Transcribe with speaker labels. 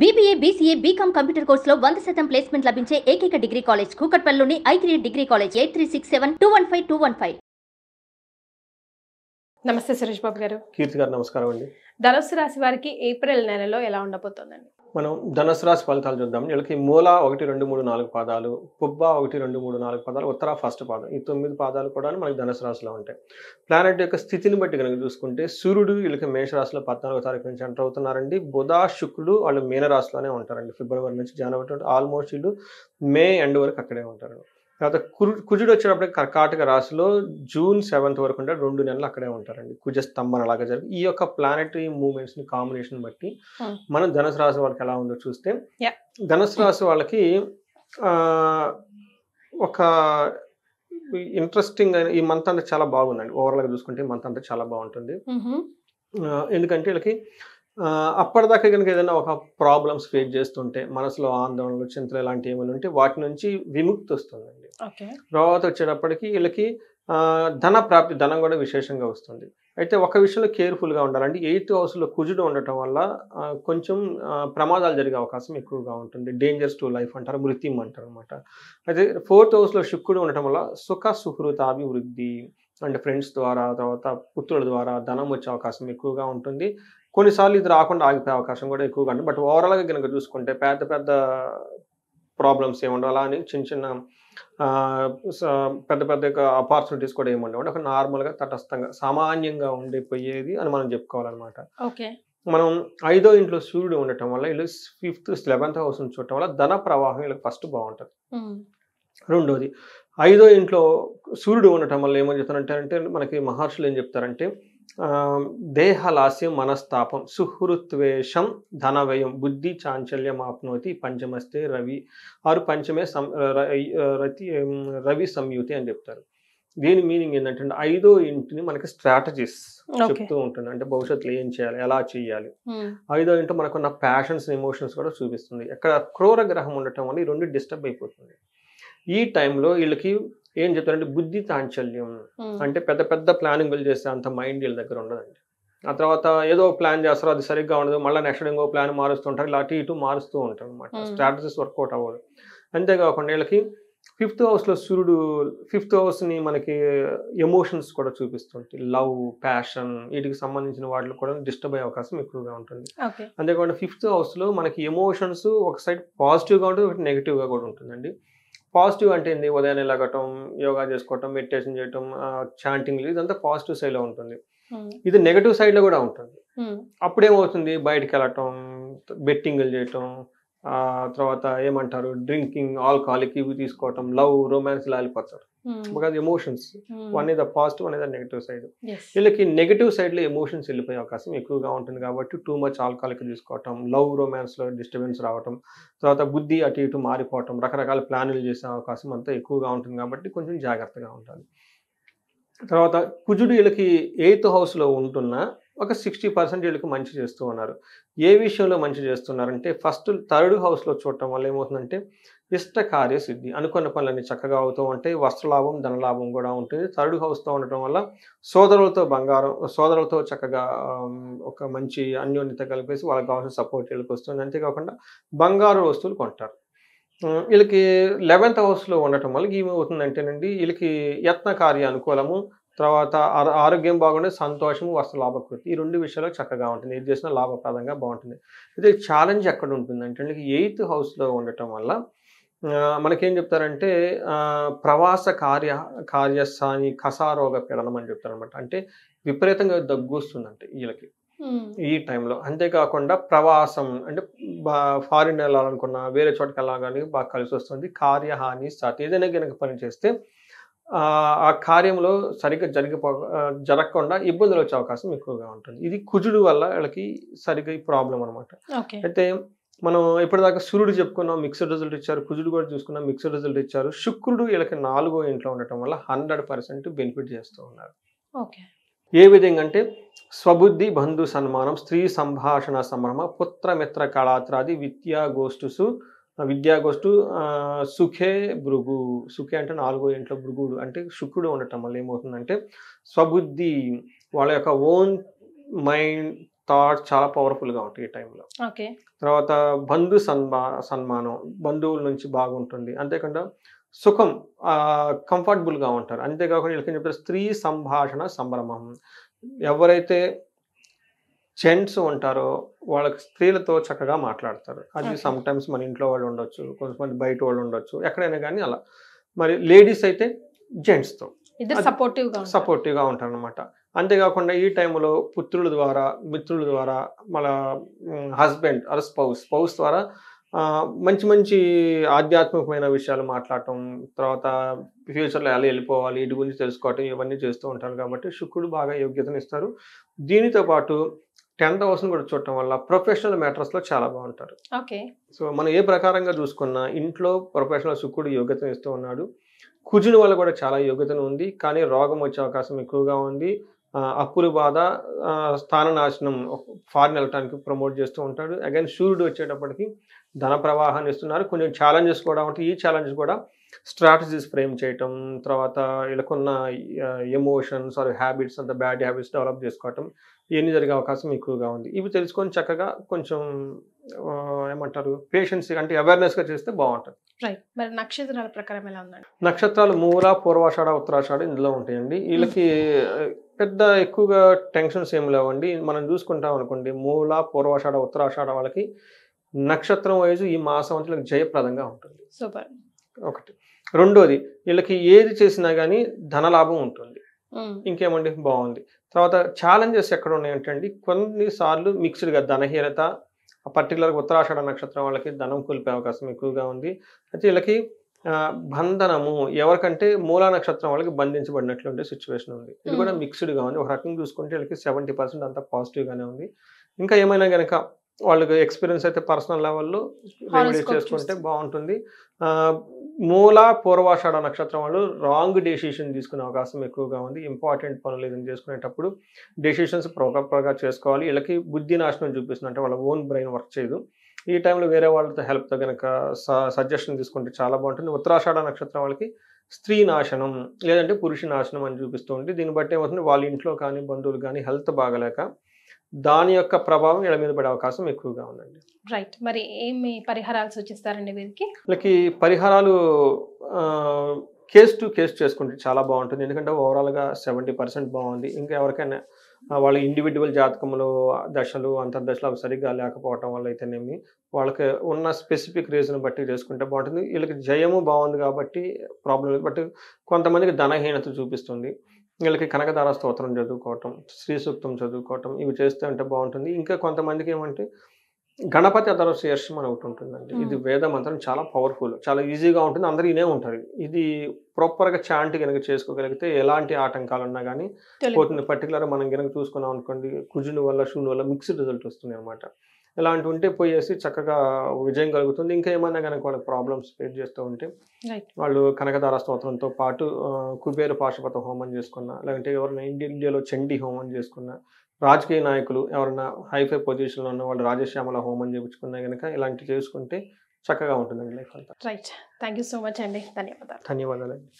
Speaker 1: BBA, BCA, BCom computer కోర్సులో 100% placement లభించే ఏకైక డిగ్రీ కాలేజ్ కూకట్పల్లిలోని I3 డిగ్రీ కాలేజ్ 8367215215.
Speaker 2: నమస్తే సురేష్ బాబు గారు.
Speaker 3: కీర్తి గారు నమస్కారం అండి.
Speaker 2: ధనుస్సు రాశి వారికి ఏప్రిల్ నెలలో ఎలా ఉండబోతోందండి?
Speaker 3: మనం ధనుసు రాశి ఫలితాలు చూద్దాం. వీళ్ళకి మూల 1, 2, 3, 4 పాదాలు, పుబ్బ 1, 2, 3, 4 పాదాలు, ఉత్తర ఫస్ట్ పాదం, ఈ 9 పాదాలు కూడా మనకి ధనుసు రాశిలో ఉంటాయి. ప్లానెట్ యొక్క స్థితిని బట్టి కనుక చూసుకుంటే సూర్యుడు వీళ్ళకి మేషరాశిలో 14వ తారీఖు నుంచి ఎంటర్ అవుతున్నారండి. బుధ శుక్రుడు వాళ్ళు మీనరాశిలోనే ఉంటారండి. ఫిబ్రవరి నుంచి జనవరి ఆల్మోస్ట్ వీళ్ళు మే ఎండ్ వరకు అక్కడే ఉంటారు. తర్వాత కుజుడు వచ్చేటప్పటికి కర్కాటక రాశిలో జూన్ 7th వరకు ఉంటే 2 నెలలు అక్కడే ఉంటారండి. కుజ స్తంభన అలాగా జరిగి ఈ యొక్క ప్లానెటరీ మూవ్మెంట్స్ ని కాంబినేషన్ బట్టి మనం ధనుసు రాశి వాళ్ళకి ఎలా ఉందో చూస్తే, ధనుసు రాశి వాళ్ళకి ఒక ఇంట్రెస్టింగ్ ఈ మంత్ అంతా చాలా బాగుందండి. ఓవరాల్ గా చూసుకుంటే ఈ మంత్ అంతా చాలా బాగుంటుంది. ఎందుకంటే వీళ్ళకి అప్పటిదాకా కనుక ఏదైనా ఒక ప్రాబ్లమ్స్ ఫేస్ చేస్తుంటే మనసులో ఆందోళనలు, చింతలు ఇలాంటివి ఏమైనా ఉంటే వాటి నుంచి విముక్తి వస్తుందండి. తర్వాత వచ్చేటప్పటికి వీళ్ళకి ధన ప్రాప్తి, ధనం కూడా విశేషంగా వస్తుంది. అయితే ఒక విషయంలో కేర్ఫుల్గా ఉండాలంటే 8th హౌస్లో కుజుడు ఉండటం వల్ల కొంచెం ప్రమాదాలు జరిగే అవకాశం ఎక్కువగా ఉంటుంది. డేంజర్స్ టు లైఫ్ అంటారు, మృత్యం అంటారు అనమాట. అయితే 4th హౌస్లో శుక్రుడు ఉండటం వల్ల సుఖ సుహృతాభివృద్ధి అంటే ఫ్రెండ్స్ ద్వారా, తర్వాత పుత్రుల ద్వారా ధనం వచ్చే అవకాశం ఎక్కువగా ఉంటుంది. కొన్నిసార్లు ఇది రాకుండా ఆగిపోయే అవకాశం కూడా ఎక్కువగా ఉంటుంది. బట్ ఓవరాల్గా కనుక చూసుకుంటే పెద్ద పెద్ద ప్రాబ్లమ్స్ ఏముండవు, అలా అని చిన్న చిన్న పెద్ద పెద్ద ఆపర్చునిటీస్ కూడా ఏముండవు. ఒక నార్మల్గా తటస్థంగా సామాన్యంగా ఉండిపోయేది అని మనం చెప్పుకోవాలన్నమాట. మనం 5వ ఇంట్లో సూర్యుడు ఉండటం వల్ల వీళ్ళు 5th 11th హౌస్ నుంచి చూడటం వల్ల ధన ప్రవాహం వీళ్ళకి ఫస్ట్ బాగుంటుంది. రెండోది 5వ ఇంట్లో సూర్యుడు ఉండటం వల్ల ఏమని చెప్తారంటే మనకి మహర్షులు ఏం చెప్తారంటే దేహలాస్యం మనస్తాపం సుహృత్వేషం ధనవ్యయం బుద్ధి చాంచల్యం ఆప్నోతి పంచమస్తే రవి ఆరు పంచమే రవి సంయుతి అని చెప్తారు. దీని మీనింగ్ ఏంటంటే 5వ ఇంటిని మనకి స్ట్రాటజీస్ చెప్తూ ఉంటుంది. అంటే భవిష్యత్తులో ఏం చేయాలి, ఎలా చేయాలి. 5వ ఇంటి మనకున్న ప్యాషన్స్, ఎమోషన్స్ కూడా చూపిస్తుంది. ఎక్కడ క్రూర గ్రహం ఉండటం వల్ల ఈ 2 డిస్టర్బ్ అయిపోతుంది. ఈ టైంలో వీళ్ళకి ఏం చెప్తారంటే బుద్ధి చాంచల్యం అంటే పెద్ద పెద్ద ప్లానింగ్ చేస్తే అంత మైండ్ వీళ్ళ దగ్గర ఉండదండి. ఆ తర్వాత ఏదో ప్లాన్ చేస్తారో అది సరిగ్గా ఉండదు, మళ్ళీ నెక్స్ట్ ఇంకో ప్లాన్ మారుస్తుంటారు, ఇలా అటు ఇటు మారుస్తూ ఉంటారు అనమాట. స్ట్రాటజీస్ వర్కౌట్ అవ్వదు. అంతేకాకుండా వీళ్ళకి 5th హౌస్లో సూర్యుడు 5th హౌస్ని మనకి ఎమోషన్స్ కూడా చూపిస్తుంటాయి. లవ్, ప్యాషన్ వీటికి సంబంధించిన వాటిలో కూడా డిస్టర్బ్ అయ్యే అవకాశం ఎక్కువగా ఉంటుంది. అంతేకాకుండా 5th హౌస్లో మనకి ఎమోషన్స్ ఒక సైడ్ పాజిటివ్గా ఉంటుంది, ఒకటి నెగిటివ్గా కూడా ఉంటుందండి. పాజిటివ్ అంటే ఏంది, ఉదయాన్నే లెగటం, యోగా చేసుకోవటం, మెడిటేషన్ చేయటం, చాంటింగ్, ఇదంతా పాజిటివ్ సైడ్లో ఉంటుంది. ఇది నెగటివ్ సైడ్లో కూడా ఉంటుంది. అప్పుడేమవుతుంది, బయటికి వెళ్ళటం, బెట్టింగ్లు చేయటం, తర్వాత ఏమంటారు డ్రింకింగ్, ఆల్కహాలిక్ ఇవి తీసుకోవటం, లవ్, రొమాన్స్ ఇలా వెళ్ళిపోతారు. Because emotions one is the positive, one is the negative side. వీళ్ళకి నెగిటివ్ సైడ్లో ఎమోషన్స్ వెళ్ళిపోయే అవకాశం ఎక్కువగా ఉంటుంది. కాబట్టి టూ మచ్ ఆల్కహాలిక్ తీసుకోవటం, లవ్ రొమాన్స్లో డిస్టర్బెన్స్ రావటం, తర్వాత బుద్ధి అటు ఇటు మారిపోవటం, రకరకాల ప్లాన్లు చేసే అవకాశం అంతా ఎక్కువగా ఉంటుంది. కాబట్టి కొంచెం జాగ్రత్తగా ఉండాలి. తర్వాత కుజుడు వీళ్ళకి 8th హౌస్లో ఉంటున్నా ఒక 60% వీళ్ళకి మంచి చేస్తూ ఉన్నారు. ఏ విషయంలో మంచి చేస్తున్నారంటే ఫస్ట్ 3rd హౌస్లో చూడటం వల్ల ఏమవుతుందంటే ఇష్ట కార్యసిద్ధి, అనుకున్న పనులన్నీ చక్కగా అవుతూ ఉంటాయి. వస్త్రలాభం, ధనలాభం కూడా ఉంటుంది. 3rd హౌస్తో ఉండటం వల్ల సోదరులతో చక్కగా ఒక మంచి అన్యోన్యత కలిపేసి వాళ్ళకి కావాల్సిన సపోర్ట్ వీళ్ళకి వస్తుంది. అంతేకాకుండా బంగారు వస్తువులు కొంటారు. వీళ్ళకి 11th హౌస్లో ఉండటం వల్ల ఏమవుతుందంటేనండి వీళ్ళకి యత్న కార్య అనుకూలము, తర్వాత ఆరోగ్యం బాగుండే, సంతోషము, వస్త్రలాభకృతి, ఈ 2 విషయాలు చక్కగా ఉంటుంది. ఏది చేసినా లాభప్రదంగా బాగుంటుంది. అయితే ఛాలెంజ్ ఎక్కడ ఉంటుందంటే 8th హౌస్లో ఉండటం వల్ల మనకేం చెప్తారంటే ప్రవాస కార్యస్థాని కసారోగ పీడనం అని చెప్తారు అనమాట. అంటే విపరీతంగా దగ్గు వస్తుందంటే వీళ్ళకి ఈ టైంలో. అంతేకాకుండా ప్రవాసం అంటే ఫారిన్ వెళ్ళాలనుకున్నా, వేరే చోటుకి వెళ్ళాలని బాగా కలిసి వస్తుంది. కార్యహాని సాతి, ఏదైనా కనుక పని చేస్తే ఆ కార్యంలో సరిగ్గా జరగకుండా ఇబ్బందులు వచ్చే అవకాశం ఎక్కువగా ఉంటుంది. ఇది కుజుడు వల్ల వీళ్ళకి సరిగ్గా ఈ ప్రాబ్లం అనమాట. అయితే మనం ఇప్పటిదాకా సూర్యుడు చెప్పుకున్నాం, మిక్స్డ్ రిజల్ట్ ఇచ్చారు. కుజుడు కూడా చూసుకున్నాం, మిక్స్డ్ రిజల్ట్ ఇచ్చారు. శుక్రుడు వీళ్ళకి 4వ ఇంట్లో ఉండటం వల్ల 100% బెనిఫిట్ చేస్తూ ఉన్నారు. ఏ విధంగా అంటే స్వబుద్ధి, బంధు సన్మానం, స్త్రీ సంభాషణ సంభ్రమ, పుత్రమిత్ర కళాత్రాది విద్యాగోష్ఠు సుఖే భృగు. సుఖే అంటే 4వ ఇంట్లో భృగుడు అంటే శుక్రుడు ఉండటం వల్ల ఏమవుతుందంటే స్వబుద్ధి, వాళ్ళ యొక్క ఓన్ మైండ్ థాట్స్ చాలా పవర్ఫుల్గా ఉంటాయి ఈ టైంలో.
Speaker 2: ఓకే.
Speaker 3: తర్వాత సన్మానం బంధువుల నుంచి బాగుంటుంది. అంతేకాకుండా సుఖం కంఫర్టబుల్గా ఉంటారు. అంతేకాకుండా వీళ్ళకి ఏం చెప్తారు, స్త్రీ సంభాషణ సంభ్రమం. ఎవరైతే జెంట్స్ ఉంటారో వాళ్ళకి స్త్రీలతో చక్కగా మాట్లాడతారు. అది
Speaker 2: Okay.
Speaker 3: సమ్ టైమ్స్ మన ఇంట్లో వాళ్ళు ఉండొచ్చు, కొంతమంది బయట వాళ్ళు ఉండొచ్చు, ఎక్కడైనా కానీ అలా. మరి లేడీస్ అయితే జెంట్స్తో
Speaker 2: ఇద్దరు
Speaker 3: అది
Speaker 2: సపోర్టివ్గా
Speaker 3: ఉంటారు అనమాట. అంతేకాకుండా ఈ టైంలో పుత్రుల ద్వారా, మిత్రుల ద్వారా, మన హస్బెండ్ ఆర్ స్పౌస్ ద్వారా మంచి మంచి ఆధ్యాత్మికమైన విషయాలు మాట్లాడటం, తర్వాత ఫ్యూచర్లో ఎలా వెళ్ళిపోవాలి వీటి గురించి తెలుసుకోవటం, ఇవన్నీ చేస్తూ ఉంటారు. కాబట్టి శుక్రుడు బాగా యోగ్యతను ఇస్తారు. దీనితో పాటు 10th హౌస్ని కూడా చూడటం వల్ల ప్రొఫెషనల్ మ్యాటర్స్లో చాలా బాగుంటారు.
Speaker 2: ఓకే.
Speaker 3: సో మనం ఏ ప్రకారంగా చూసుకున్నా ఇంట్లో ప్రొఫెషనల్ శుక్రుడు యోగ్యతను ఇస్తూ ఉన్నాడు. కుజుని వల్ల కూడా చాలా యోగ్యతను ఉంది, కానీ రోగం వచ్చే అవకాశం ఎక్కువగా ఉంది. అప్పుల బాధ, స్థాన నాశనం, ఫారిన్ వెళ్ళటానికి ప్రమోట్ చేస్తూ ఉంటాడు. అగైన్ సూర్యుడు వచ్చేటప్పటికి ధన ప్రవాహాన్ని ఇస్తున్నారు. కొంచెం ఛాలెంజెస్ కూడా ఉంటాయి. ఈ ఛాలెంజెస్ కూడా స్ట్రాటజీస్ ఫ్రేమ్ చేయటం, తర్వాత వీళ్ళకున్న ఎమోషన్స్ ఆర్ హ్యాబిట్స్ అంత బ్యాడ్ హ్యాబిట్స్ డెవలప్ చేసుకోవటం, ఇవన్నీ జరిగే అవకాశం ఎక్కువగా ఉంది. ఇవి తెలుసుకొని చక్కగా కొంచెం ఏమంటారు పేషెన్స్ అంటే అవేర్నెస్గా చేస్తే బాగుంటుంది.
Speaker 2: రైట్. మరి నక్షత్రాల ప్రకారం ఎలా ఉందండి?
Speaker 3: నక్షత్రాలు మూల, పూర్వాషాఢ, ఉత్తరాషాఢ ఇందులో ఉంటాయండి. వీళ్ళకి పెద్ద ఎక్కువగా టెన్షన్స్ ఏమి లేవండి. మనం చూసుకుంటాం అనుకోండి, మూల, పూర్వాషాఢ, ఉత్తరాషాఢ వాళ్ళకి నక్షత్రం వైజ్ ఈ మాసం అంతా వీళ్ళకి జయప్రదంగా ఉంటుంది.
Speaker 2: సూపర్.
Speaker 3: ఒకటి. రెండోది, వీళ్ళకి ఏది చేసినా కానీ ధనలాభం ఉంటుంది. ఇంకేమండి బాగుంది. తర్వాత ఛాలెంజెస్ ఎక్కడ ఉన్నాయంటే అండి, కొన్నిసార్లు మిక్స్డ్గా ధనహీనత, పర్టికులర్గా ఉత్తరాషాఢ నక్షత్రం వాళ్ళకి ధనం కోల్పోయే అవకాశం ఎక్కువగా ఉంది. అయితే వీళ్ళకి బంధనము ఎవరికంటే మూలా నక్షత్రం వాళ్ళకి బంధించబడినట్లు ఉండే సిచ్యువేషన్ ఉంది. ఇది కూడా మిక్స్డ్గా ఉంది. ఒక రకంగా చూసుకుంటే వీళ్ళకి 70% అంతా పాజిటివ్గానే ఉంది. ఇంకా ఏమైనా కనుక వాళ్ళకి ఎక్స్పీరియన్స్ అయితే పర్సనల్ లెవెల్లో రెమెడీస్ చేసుకుంటే బాగుంటుంది. మూల, పూర్వాషాఢ నక్షత్రం వాళ్ళు రాంగ్ డెసిషన్ తీసుకునే అవకాశం ఎక్కువగా ఉంది. ఇంపార్టెంట్ పనులు ఏదైనా చేసుకునేటప్పుడు డెసిషన్స్ ప్రాపర్గా చేసుకోవాలి. వీళ్ళకి బుద్ధి నాశనం చూపిస్తుంది, అంటే వాళ్ళ ఓన్ బ్రెయిన్ వర్క్ చేయదు. ఈ టైంలో వేరే వాళ్ళతో హెల్ప్తో కనుక సజెషన్ తీసుకుంటే చాలా బాగుంటుంది. ఉత్తరాషాఢ నక్షత్రం వాళ్ళకి స్త్రీ నాశనం లేదంటే పురుష నాశనం అని చూపిస్తూ ఉంటుంది. దీన్ని బట్టి ఏమవుతుంది, వాళ్ళ ఇంట్లో కానీ బంధువులు కానీ హెల్త్ బాగలేక దాని యొక్క ప్రభావం వీళ్ళ మీద పడే అవకాశం ఎక్కువగా ఉందండి.
Speaker 2: రైట్. మరి ఏమి పరిహారాలు సూచిస్తారండి వీరికి?
Speaker 3: వీళ్ళకి పరిహారాలు కేస్ టు కేస్ చేసుకుంటే చాలా బాగుంటుంది. ఎందుకంటే ఓవరాల్గా 70% బాగుంది. ఇంకా ఎవరికైనా వాళ్ళ ఇండివిజువల్ జాతకంలో దశలు, అంతర్దశలు అవి సరిగ్గా లేకపోవటం వల్ల అయితేనేమి వాళ్ళకి ఉన్న స్పెసిఫిక్ రీజన్ బట్టి చేసుకుంటే బాగుంటుంది. వీళ్ళకి జయము బాగుంది కాబట్టి ప్రాబ్లం లేదు. బట్ కొంతమందికి ధనహీనత చూపిస్తుంది. వీళ్ళకి కనకదార స్తోత్రం చదువుకోవటం, శ్రీ సూక్తం చదువుకోవటం ఇవి చేస్తే అంటే బాగుంటుంది. ఇంకా కొంతమందికి ఏమంటే గణపతి అధర్వ శీర్షం అని ఒకటి ఉంటుందండి. ఇది వేద మంత్రం, చాలా పవర్ఫుల్, చాలా ఈజీగా ఉంటుంది, అందరూ వినే ఉంటారు. ఇది ప్రాపర్గా చాంట్ కనుక చేసుకోగలిగితే ఎలాంటి ఆటంకాలు ఉన్నా కానీ పోతుంది. పర్టికులర్గా మనం కనుక చూసుకున్నాం అనుకోండి, కుజుని వల్ల శూన్య వల్ల మిక్స్డ్ రిజల్ట్ వస్తుంది అనమాట. ఇలాంటివి ఉంటే పోయేసి చక్కగా విజయం కలుగుతుంది. ఇంకా ఏమైనా కనుక వాళ్ళకి ప్రాబ్లమ్స్ ఫేస్ చేస్తూ ఉంటే వాళ్ళు కనకదార స్తోత్రంతో పాటు కుబేర పాశుపత హోమం చేసుకున్నా, లేదంటే ఎవరైనా ఇండియాలో చండీ హోమం చేసుకున్నా, రాజకీయ నాయకులు ఎవరైనా హైఫై పొజిషన్లో ఉన్న వాళ్ళు రాజశ్యామల హోమం చేయించుకున్నా కనుక ఇలాంటివి చేసుకుంటే చక్కగా ఉంటుందండి లైఫ్ అంతా.
Speaker 2: Right. Thank you so much అండి. ధన్యవాదాలు.
Speaker 3: ధన్యవాదాలండి.